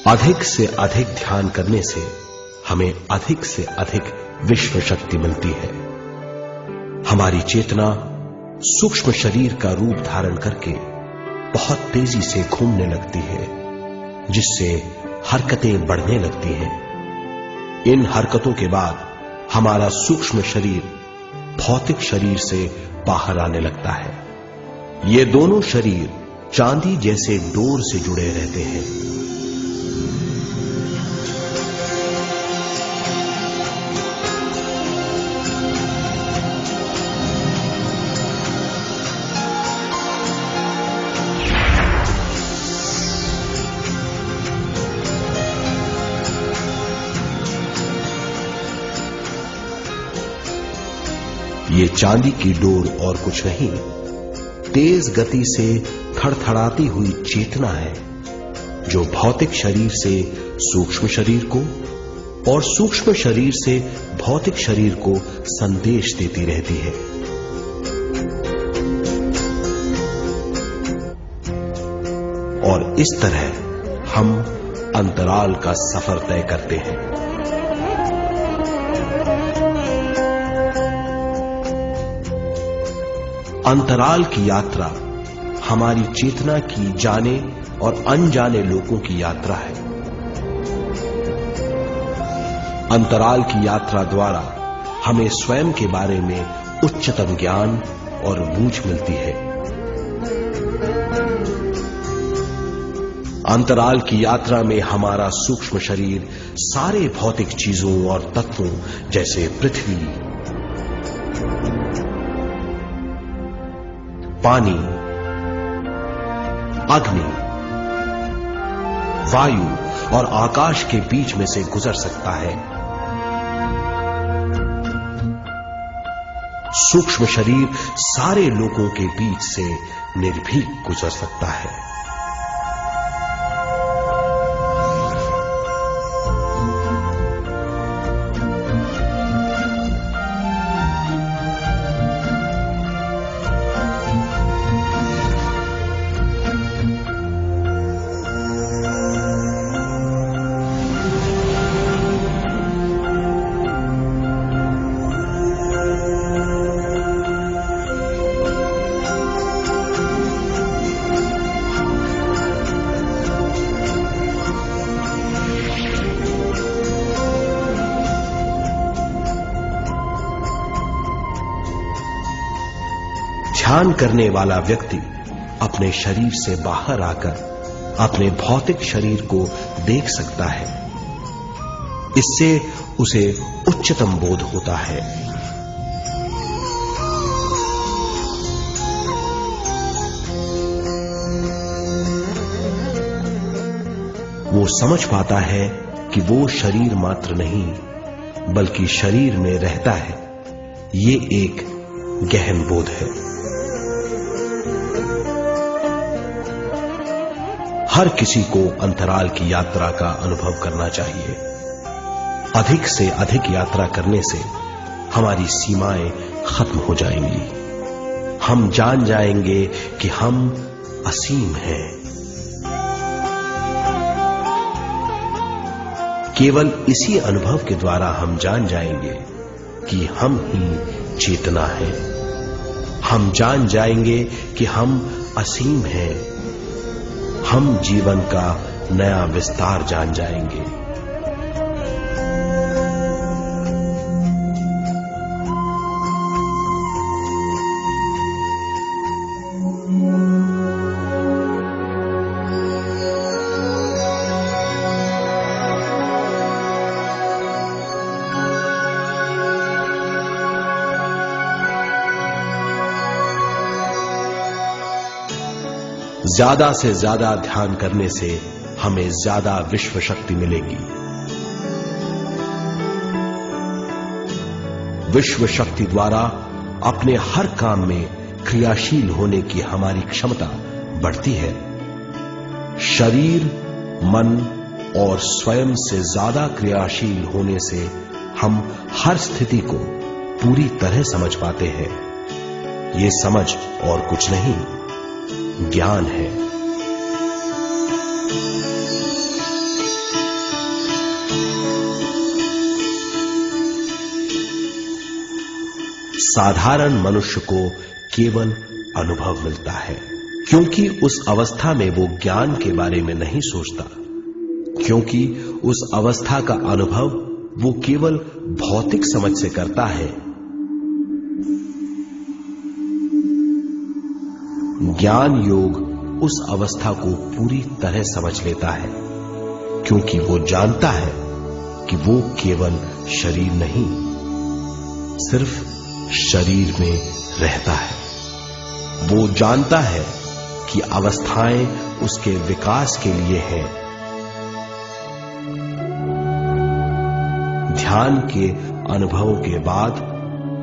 अधिक से अधिक ध्यान करने से हमें अधिक से अधिक विश्व शक्ति मिलती है। हमारी चेतना सूक्ष्म शरीर का रूप धारण करके बहुत तेजी से घूमने लगती है, जिससे हरकतें बढ़ने लगती हैं। इन हरकतों के बाद हमारा सूक्ष्म शरीर भौतिक शरीर से बाहर आने लगता है। ये दोनों शरीर चांदी जैसे डोर से जुड़े रहते हैं। ये चांदी की डोर और कुछ नहीं, तेज गति से थड़थड़ाती हुई चेतना है, जो भौतिक शरीर से सूक्ष्म शरीर को और सूक्ष्म शरीर से भौतिक शरीर को संदेश देती रहती है। और इस तरह हम अंतराल का सफर तय करते हैं। अंतराल की यात्रा हमारी चेतना की जाने और अनजाने लोगों की यात्रा है। अंतराल की यात्रा द्वारा हमें स्वयं के बारे में उच्चतम ज्ञान और बूझ मिलती है। अंतराल की यात्रा में हमारा सूक्ष्म शरीर सारे भौतिक चीजों और तत्वों जैसे पृथ्वी, पानी, अग्नि, वायु और आकाश के बीच में से गुजर सकता है। सूक्ष्म शरीर सारे लोगों के बीच से निर्भीक गुजर सकता है। ध्यान करने वाला व्यक्ति अपने शरीर से बाहर आकर अपने भौतिक शरीर को देख सकता है। इससे उसे उच्चतम बोध होता है। वो समझ पाता है कि वो शरीर मात्र नहीं, बल्कि शरीर में रहता है। ये एक गहन बोध है। हर किसी को अंतराल की यात्रा का अनुभव करना चाहिए। अधिक से अधिक यात्रा करने से हमारी सीमाएं खत्म हो जाएंगी। हम जान जाएंगे कि हम असीम हैं। केवल इसी अनुभव के द्वारा हम जान जाएंगे कि हम ही चेतना हैं। हम जान जाएंगे कि हम असीम हैं। हम जीवन का नया विस्तार जान जाएंगे। ज्यादा से ज्यादा ध्यान करने से हमें ज्यादा विश्व शक्ति मिलेगी। विश्व शक्ति द्वारा अपने हर काम में क्रियाशील होने की हमारी क्षमता बढ़ती है। शरीर, मन और स्वयं से ज्यादा क्रियाशील होने से हम हर स्थिति को पूरी तरह समझ पाते हैं। ये समझ और कुछ नहीं, ज्ञान है। साधारण मनुष्य को केवल अनुभव मिलता है, क्योंकि उस अवस्था में वो ज्ञान के बारे में नहीं सोचता, क्योंकि उस अवस्था का अनुभव वो केवल भौतिक समझ से करता है। ज्ञान योग उस अवस्था को पूरी तरह समझ लेता है, क्योंकि वो जानता है कि वो केवल शरीर नहीं, सिर्फ शरीर में रहता है। वो जानता है कि अवस्थाएं उसके विकास के लिए हैं। ध्यान के अनुभवों के बाद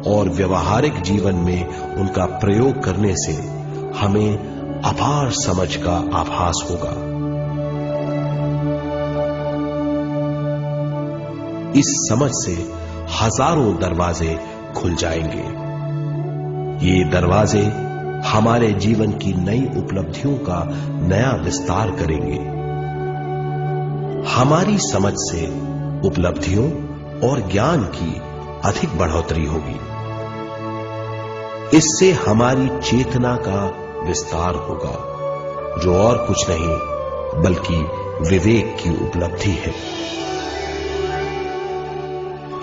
और व्यवहारिक जीवन में उनका प्रयोग करने से हमें अपार समझ का आभास होगा। इस समझ से हजारों दरवाजे खुल जाएंगे। ये दरवाजे हमारे जीवन की नई उपलब्धियों का नया विस्तार करेंगे। हमारी समझ से उपलब्धियों और ज्ञान की अधिक बढ़ोतरी होगी। इससे हमारी चेतना का विस्तार होगा, जो और कुछ नहीं बल्कि विवेक की उपलब्धि है।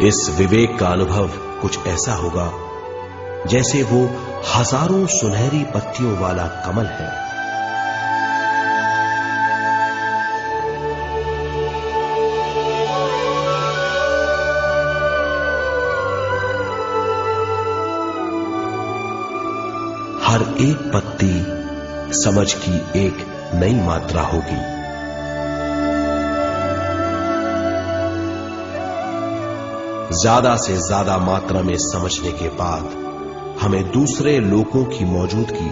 इस विवेक का अनुभव कुछ ऐसा होगा जैसे वो हजारों सुनहरी पत्तियों वाला कमल है। हर एक पत्ती समझ की एक नई मात्रा होगी। ज्यादा से ज्यादा मात्रा में समझने के बाद हमें दूसरे लोगों की मौजूदगी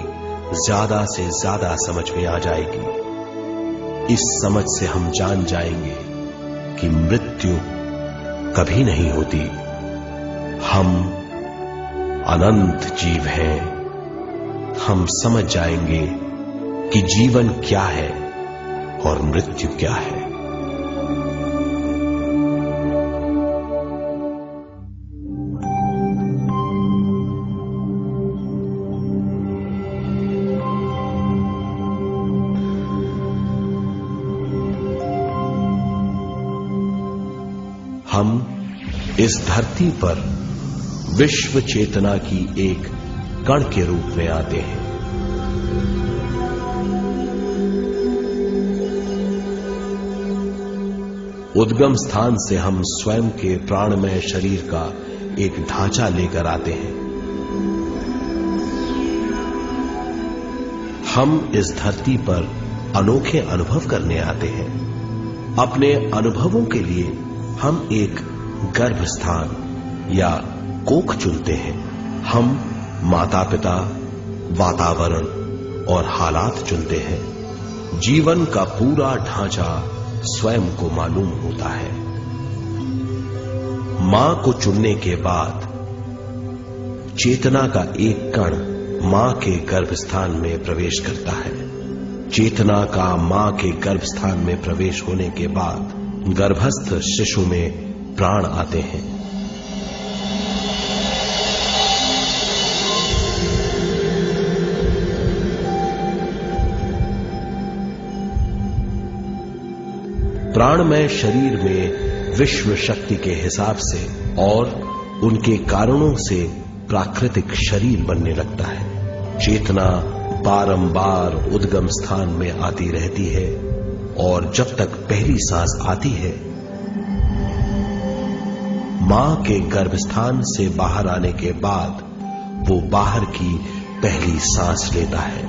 ज्यादा से ज्यादा समझ में आ जाएगी। इस समझ से हम जान जाएंगे कि मृत्यु कभी नहीं होती। हम अनंत जीव हैं। हम समझ जाएंगे कि जीवन क्या है और मृत्यु क्या है। हम इस धरती पर विश्व चेतना की एक कण के रूप में आते हैं। उद्गम स्थान से हम स्वयं के प्राणमय शरीर का एक ढांचा लेकर आते हैं। हम इस धरती पर अनोखे अनुभव करने आते हैं। अपने अनुभवों के लिए हम एक गर्भ स्थान या कोख चुनते हैं। हम माता पिता, वातावरण और हालात चुनते हैं। जीवन का पूरा ढांचा स्वयं को मालूम होता है। मां को चुनने के बाद चेतना का एक कण मां के गर्भस्थान में प्रवेश करता है। चेतना का मां के गर्भस्थान में प्रवेश होने के बाद गर्भस्थ शिशु में प्राण आते हैं। प्राणमय शरीर में विश्व शक्ति के हिसाब से और उनके कारणों से प्राकृतिक शरीर बनने लगता है। चेतना बारंबार उद्गम स्थान में आती रहती है और जब तक पहली सांस आती है, मां के गर्भस्थान से बाहर आने के बाद वो बाहर की पहली सांस लेता है।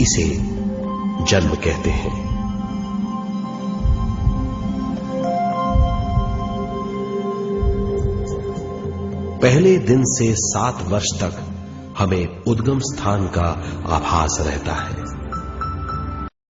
इसे जन्म कहते हैं। पहले दिन से 7 वर्ष तक हमें उद्गम स्थान का आभास रहता है।